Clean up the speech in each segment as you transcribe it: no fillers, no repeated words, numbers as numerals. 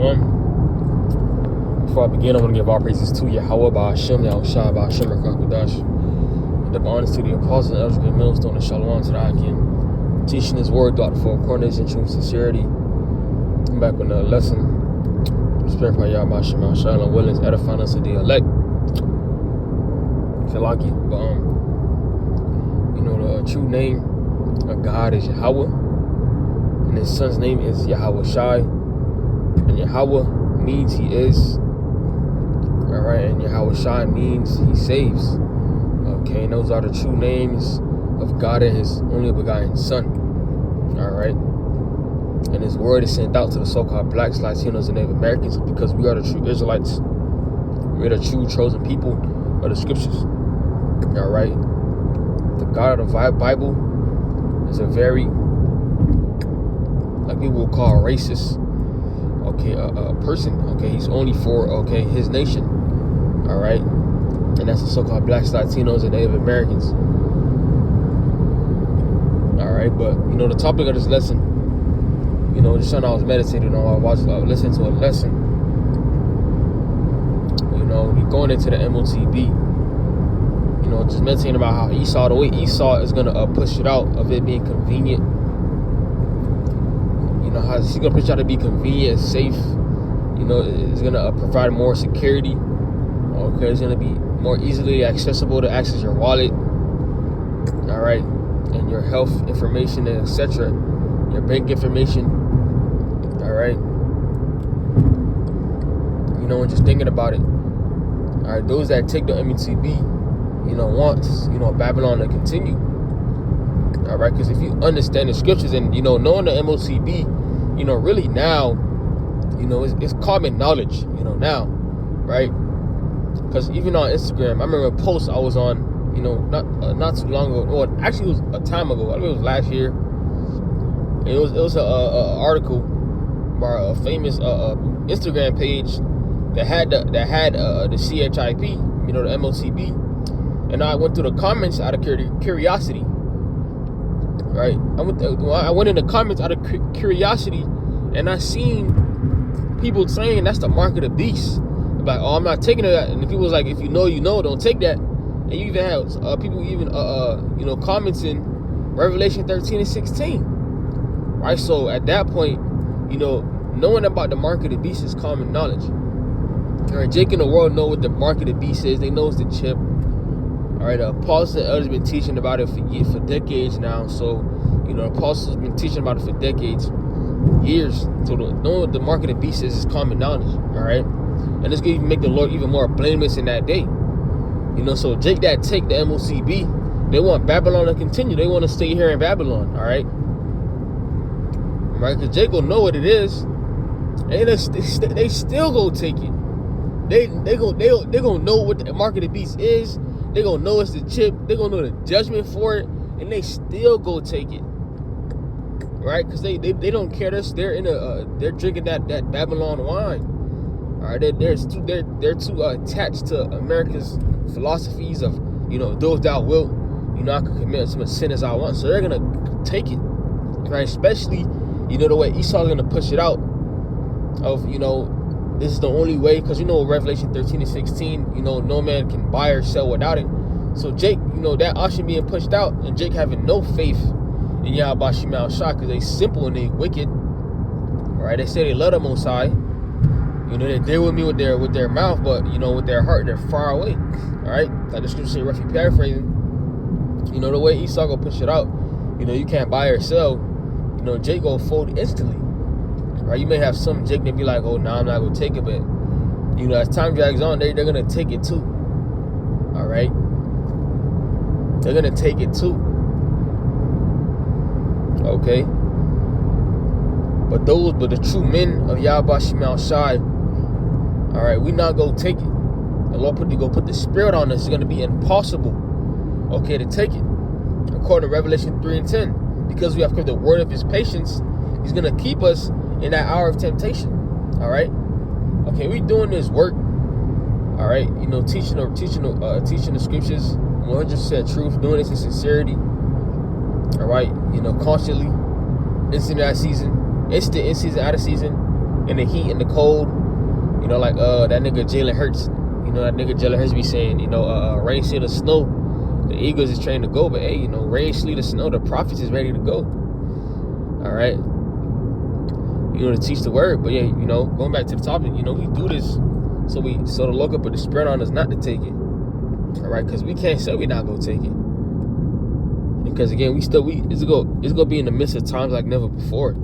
Shalom. Before I begin, I want to give all praises to Yahweh, by Hashem, Yahushua, by Hashem, Rakakudash. And the honors to the apostles and elders, great millstone, and Shalom to the Akim. Teaching his word throughout the four corners in true sincerity. I'm back with another lesson. Spirit by Yahweh, Hashem, Yahushua, and willing to edify us to the elect. Feel like it, but the true name of God is Yahweh, and his son's name is Yahweh Shai, and Yahweh means he is, all right, and Yahweh Shai means he saves. Okay, and those are the true names of God and his only begotten son. All right, and his word is sent out to the so-called blacks, Latinos, and Native Americans because we are the true Israelites. We are the true chosen people of the scriptures. All right, the God of the Bible is a very, like people will call racist, okay, a person. Okay, he's only for, okay, his nation. All right, and that's the so-called blacks, Latinos, and Native Americans. All right, but the topic of this lesson, just something I was meditating on. I was listening to a lesson. We're going into the MoTB. Just meditating about how Esau, the way Esau is gonna push it out of it being convenient. How he's gonna push it out to be convenient, safe. It's gonna provide more security. Okay, it's gonna be more easily accessible to access your wallet. All right, and your health information, and etc. Your bank information. All right. And just thinking about it. All right, those that take the MoTB, wants, Babylon to continue. All right, because if you understand the scriptures and, knowing the MoTB, really now, it's common knowledge, now, right? Because even on Instagram, I remember a post I was on, not too long ago, or actually it was a time ago, I think it was last year. It was a article by a famous Instagram page that had the CHIP, the MoTB. And I went through the comments out of curiosity, right? I went in the comments out of curiosity, and I seen people saying that's the mark of the beast. Like, oh, I'm not taking that. And people was like, if you know, don't take that. And you even have people commenting Revelation 13 and 16, right? So at that point, knowing about the mark of the beast is common knowledge. All right, Jake and the world know what the mark of the beast is. They know it's the chip. All right, the apostles and elders have been teaching about it for decades now. So, the apostles have been teaching about it for decades, years. So, knowing what the mark of the beast is common knowledge. All right, and this can even make the Lord even more blameless in that day. So Jake that take the MoTB, they want Babylon to continue. They want to stay here in Babylon. All right, because Jake will know what it is, and they still go take it. They gonna know what the mark of the beast is. They gonna know it's the chip. They gonna know the judgment for it, and they still go take it, right? Because they don't care. They're drinking that Babylon wine. All right, they're too attached to America's philosophies of do as thou wilt. I can commit as much sin as I want, so they're gonna take it, right? Especially the way Esau's gonna push it out of this is the only way, because Revelation 13 and 16, no man can buy or sell without it. So Jake, that option being pushed out, and Jake having no faith in Yahweh Shai, because they simple and they wicked. All right, they say they love the Most High. They deal with me with their mouth, but with their heart, they're far away. All right, like the scripture say, roughly paraphrasing. The way Esau go push it out, you can't buy or sell. Jake go fold instantly. Right, you may have some Jake that be like, oh, nah, I'm not gonna take it, but as time drags on, they're gonna take it too. All right, they're gonna take it too. Okay, but the true men of Yahweh Shai, all right, we not gonna take it. The Lord put the spirit on us. It's gonna be impossible, okay, to take it. According to Revelation 3 and 10, because we have kept the word of His patience, He's gonna keep us in that hour of temptation. All right, okay, we doing this work. All right, teaching the scriptures, 100% truth, doing this in sincerity. All right, constantly, instant out of season, in season, out of season, in the heat, in the cold. You know, like that nigga Jalen Hurts. You know, that nigga Jalen Hurts be saying, you know, rain, sleet, or snow, the Eagles is trained to go. But hey, you know, rain, sleet, or snow, the prophets is ready to go. All right. You know, to teach the word. But yeah, you know, going back to the topic, you know, we do this so the local put the spread on us not to take it. All right, because we can't say we're not gonna take it. Because again, it's gonna be in the midst of times like never before.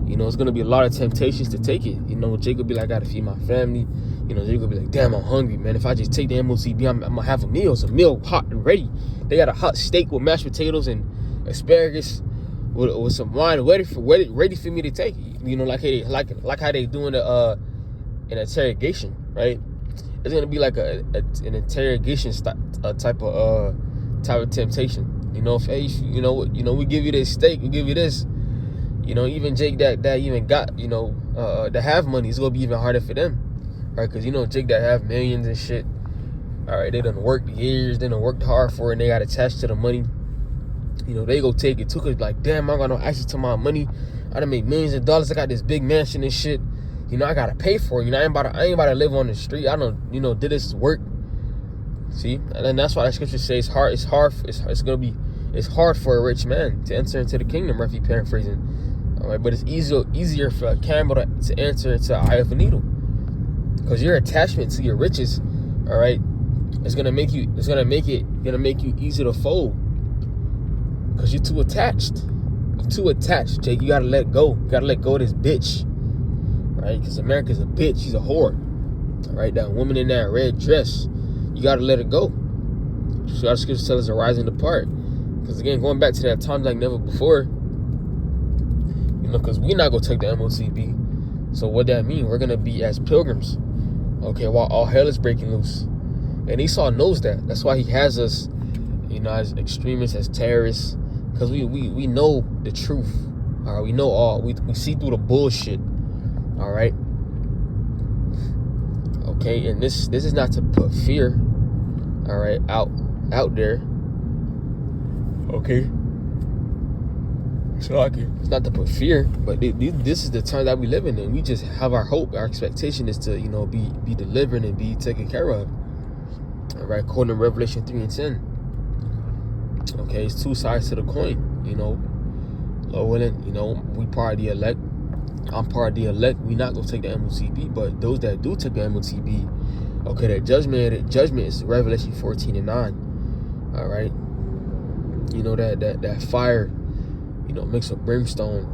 You know, it's gonna be a lot of temptations to take it. You know, Jake will be like, I gotta feed my family. You know, Jake will be like, damn, I'm hungry, man. If I just take the MoTB, I'm gonna have a meal. It's a meal hot and ready. They got a hot steak with mashed potatoes and asparagus with some wine ready for me to take. You know, like how they doing an interrogation, right? It's gonna be like an interrogation type of temptation. You know, if hey, you know, we give you this steak, we give you this. You know, even Jake that even got, you know, that have money, it's gonna be even harder for them, right? Because you know, Jake that have millions and shit. All right, they done worked years, they done worked hard for it, and they got attached to the money. You know, they go take it too, cause like, damn, I got no access to my money. I done made millions of dollars. I got this big mansion and shit. You know, I gotta pay for it. You know, I ain't about to live on the street. I don't, you know, did this work. See, and then that's why that scripture says it's hard for a rich man to enter into the kingdom. Roughly paraphrasing. All right, but it's easier for a camel to enter into the eye of a needle, because your attachment to your riches, all right, it's gonna make it easy to fold, because you're too attached. Jake. You gotta let go. You gotta let go of this bitch, right? Because America's a bitch. She's a whore. All right, that woman in that red dress, you gotta let it go. So our scripture tells us to rise and depart. Because again, going back to that time like never before, you know, because we're not gonna take the MoTB. So what that mean? We're gonna be as pilgrims, okay, while all hell is breaking loose. And Esau knows that. That's why he has us, you know, as extremists, as terrorists, because we know the truth. All right, we know all. We see through the bullshit. All right. Okay, and this is not to put fear, all right, out there. Okay. So it's not to put fear, but this is the time that we live in, and we just have our hope, our expectation is to, you know, be delivered and be taken care of. All right, according to Revelation 3:10. Okay, it's two sides to the coin. You know, Lord willing, you know, we part of the elect. I'm part of the elect. We not gonna take the MoTB, but those that do take the MoTB, okay, that judgment is Revelation 14:9. All right, you know that fire, you know, mixed with brimstone.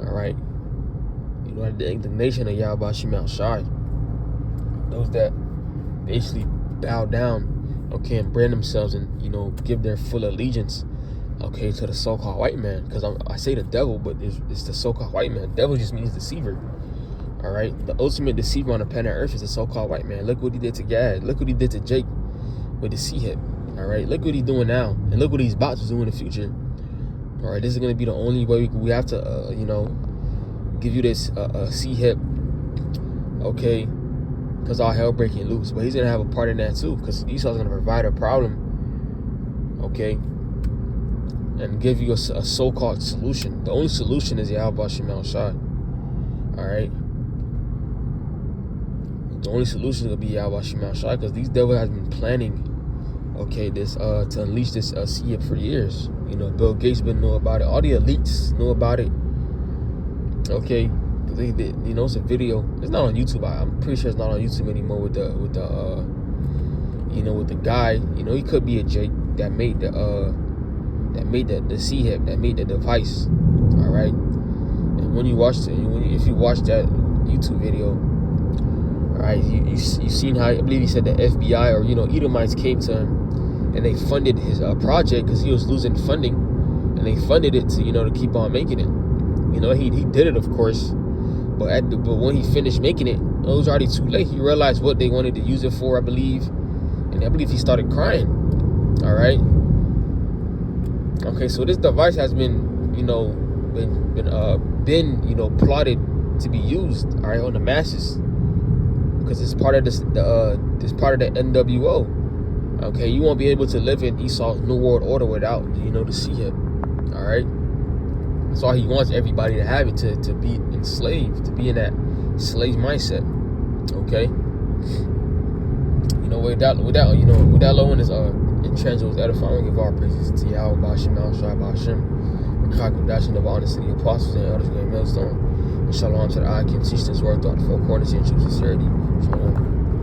All right, you know, the indignation of Yahweh Shemel Shai. Those that basically bow down, okay, and brand themselves and, you know, give their full allegiance, okay, to the so-called white man. Because I say the devil, but it's the so-called white man. Devil just means deceiver. All right, the ultimate deceiver on the planet Earth is the so-called white man. Look what he did to Gad. Look what he did to Jake with the sea hip. All right, look what he's doing now, and look what he's about to do in the future. All right, this is gonna be the only way we have to, you know, give you this sea hip, okay, because all hell breaking loose. But he's gonna have a part in that too, because Esau's gonna provide a problem, okay, and give you a so-called solution. The only solution is Yahweh Shemel Shai. All right, the only solution is gonna be Yahweh Shemel Shai, because these devils has been planning, okay, this to unleash this sea hip for years. You know, Bill Gates been know about it. All the elites know about it. Okay, they you know, it's a video. It's not on YouTube. I'm pretty sure it's not on YouTube anymore. With the you know, with the guy. You know, he could be a Jake that made the sea hip, that made the device. All right. And when you watched it, if you watched that YouTube video, all right, you seen how, I believe he said the FBI or, you know, Edomites came to him and they funded his project because he was losing funding, and they funded it to, you know, to keep on making it. You know, he did it, of course, but when he finished making it, it was already too late. He realized what they wanted to use it for, I believe, and I believe he started crying. All right. Okay, so this device has been, you know, been you know, plotted to be used, all right, on the masses, because it's part of this part of the NWO. Okay, you won't be able to live in Esau's New World Order without, you know, the sea hip. All right, that's why he wants everybody to have it, to be enslaved, to be in that slave mindset. Okay. With that low one is intangibles edifying. Give all praises to Yahweh, Bashim, Al-Shai, Bashim, Rakak, Dashing of honest to the apostles and elders, great millstone. And shalom to the eye can teach this word throughout the four corners in true sincerity. Shalom.